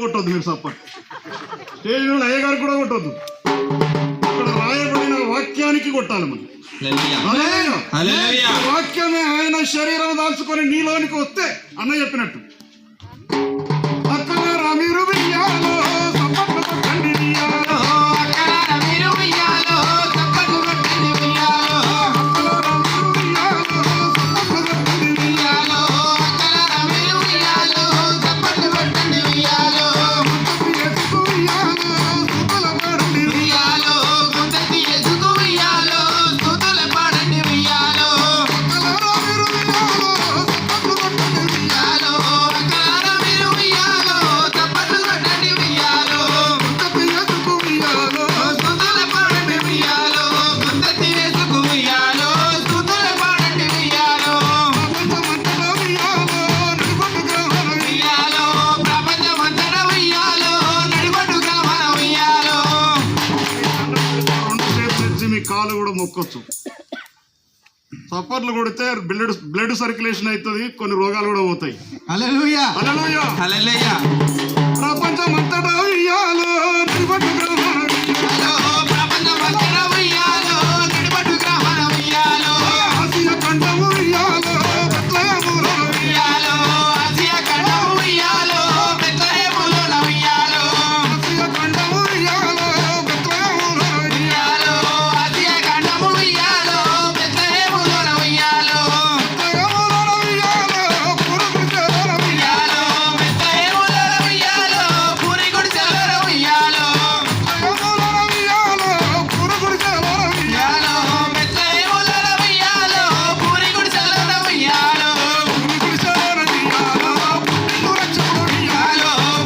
కొట్టొద్దు మీరు support. Stage మీద అయ్యగారు కూడా కొట్టొద్దు. అక్కడ రాయబడిన వాక్యానికి కొట్టాలి మనం. వాక్యమే ఆయన శరీరం దాల్చుకొని నీలోనికి వస్తే అన్న చెప్పినట్టు అక్కడ మీరు వియ్యాలో సప్పట్లు కొట్టండి వియ్యాలో. కాలు కూడా మొక్కొచ్చు. సప్పర్లు కొడితే బ్లడ్ సర్క్యులేషన్ అవుతుంది, కొన్ని రోగాలు కూడా పోతాయి. హల్లెలూయా హల్లెలూయా హల్లెలూయా. ప్రపంచం అంతటా ఉయ్యాలో నిలబడు గ్రహణ ప్రపంచమంతటా ఉయ్యాలో నిలబడు గ్రహణ ఉయ్యాలో. ఆసియా ఖండము ఉయ్యాలో బెత్లెహేములో ఉయ్యాలో. ఆసియా ఖండము ఉయ్యాలో బెత్లెహేములో ఉయ్యాలో. ఆసియా ఖండము ఉయ్యాలో బెత్లెహేములో ఉయ్యాలో. ఆసియా ఖండము ఉయ్యాలో బెత్లెహేములో ఉయ్యాలో. బెత్లెహేములో ఉయ్యాలో పురుగుడిసెలో ఉయ్యాలో. బెత్లెహేములో ఉయ్యాలో పురుగుడిసెలో ఉయ్యాలో. బెత్లెహేములో ఉయ్యాలో పురుగుడిసెలో ఉయ్యాలో. బెత్లెహేములో ఉయ్యాలో పురుగుడిసెలో ఉయ్యాలో.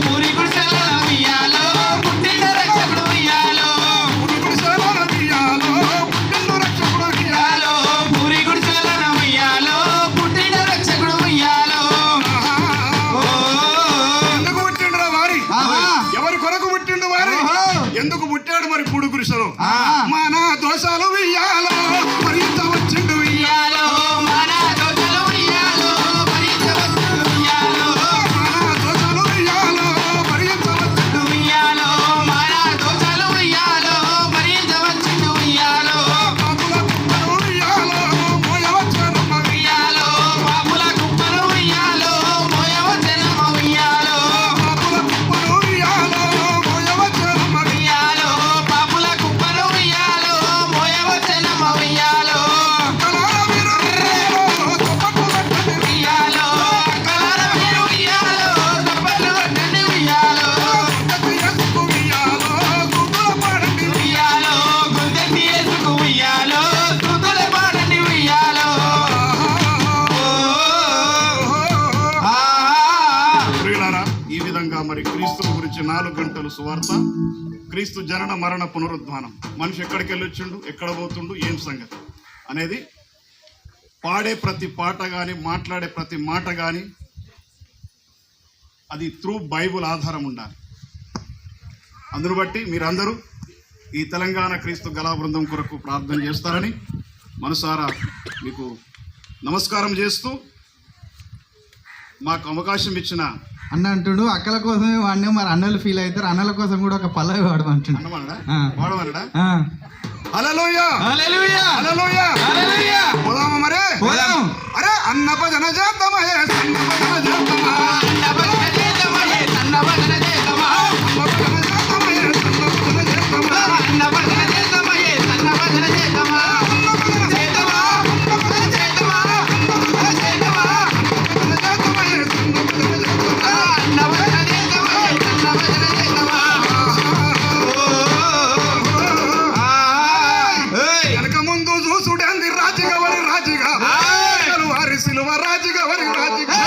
పురుగుడిసెలో ఉయ్యాలో పుట్టిన రక్షకుడు ఉయ్యాలో. పురుగుడిసెలో ఉయ్యాలో పుట్టిన రక్షకుడు ఉయ్యాలో. పురుగుడిసెలో ఉయ్యాలో పుట్టిన రక్షకుడు ఉయ్యాలో. పురుగుడిసెలో ఉయ్యాలో పుట్టిన రక్షకుడు ఉయ్యాలో. ఎందుకు పుట్టిండ్రా వారి? ఎవరి కొరకు పుట్టిండు వారి? ఎందుకు పుట్టాడు మరి పుడుగురిసెలో? మన దోషాలు ఉయ్యాలో భరించవచ్చిండు ఉయ్యాలో. మన దోషాలు ఉయ్యాలో భరించవచ్చిండు ఉయ్యాలో. మన దోషాలు ఉయ్యాలో భరించవచ్చిండు ఉయ్యాలో. మన దోషాలు ఉయ్యాలో భరించవచ్చిండు ఉయ్యాలో. పాపుల కుప్పలు ఉయ్యాలో మోయవచ్చునమ్మ ఉయ్యాలో. పాపుల కుప్పలు ఉయ్యాలో మోయవచ్చునమ్మ ఉయ్యాలో. పాపుల కుప్పలు ఉయ్యాలో మోయవచ్చునమ్మ ఉయ్యాలో. పాపుల కుప్పలు ఉయ్యాలో మోయవచ్చునమ్మ ఉయ్యాలో. కలార మీరు ఉయ్యాలో దుప్పట్లు కట్టండి ఉయ్యాలో. కలార మీరు ఉయ్యాలో దుప్పట్లు కట్టండి ఉయ్యాలో. గుండెకి యేసుకు ఉయ్యాలో స్తుతులు పాడండి ఉయ్యాలో. గుండెకి యేసుకు ఉయ్యాలో స్తుతులు పాడండి ఉయ్యాలో. ప్రియులారా, ఈ విధంగా మరి క్రీస్తు గురించి 4 గంటలు సువార్త, క్రీస్తు జనన మరణ పునరుద్ధానం, మనిషి ఎక్కడికి వెళ్ళొచ్చిండు, ఎక్కడ పోతుండు, ఏం సంగతి అనేది పాడే ప్రతి పాట కానీ మాట్లాడే ప్రతి మాట కానీ అది త్రూ బైబుల్ ఆధారం ఉండాలి. అందును బట్టి మీరందరూ ఈ తెలంగాణ క్రీస్తు గలా బృందం కొరకు ప్రార్థన చేస్తారని మనసారా మీకు నమస్కారం చేస్తూ మాకు అవకాశం ఇచ్చిన అన్న అంటుడు అక్కల కోసమే వాడిని, మరి అన్నలు ఫీల్ అవుతారు, అన్నల కోసం కూడా ఒక పల్లవి వాడమంటుండు. వాడమనడా? హల్లెలూయా హల్లెలూయా హల్లెలూయా హల్లెలూయా. పోదామా మరి? పోదాం. అరే అన్న భజన చేద్దామా, సన్న భజన చేద్దామా, అన్న భజన చేద్దామా, సన్న భజన చేద్దామా, అన్న భజన చేద్దామా, సన్న భజన చేద్దామా, అన్న భజన చేద్దామా, సన్న భజన చేద్దామా, అన్న భజన చేద్దామా, అన్న భజన చేద్దామా, అన్న భజన చేద్దామా, అన్న భజన చేద్దామా, సన్న భజన చేద్దామా, అన్న భజన చేద్దామా, సన్న భజన చేద్దామా. వెనక ముందు చూసుడంది రాజుగా వరి రాజుగా, వారి సిలువ రాజుగా వరి రాజుగా.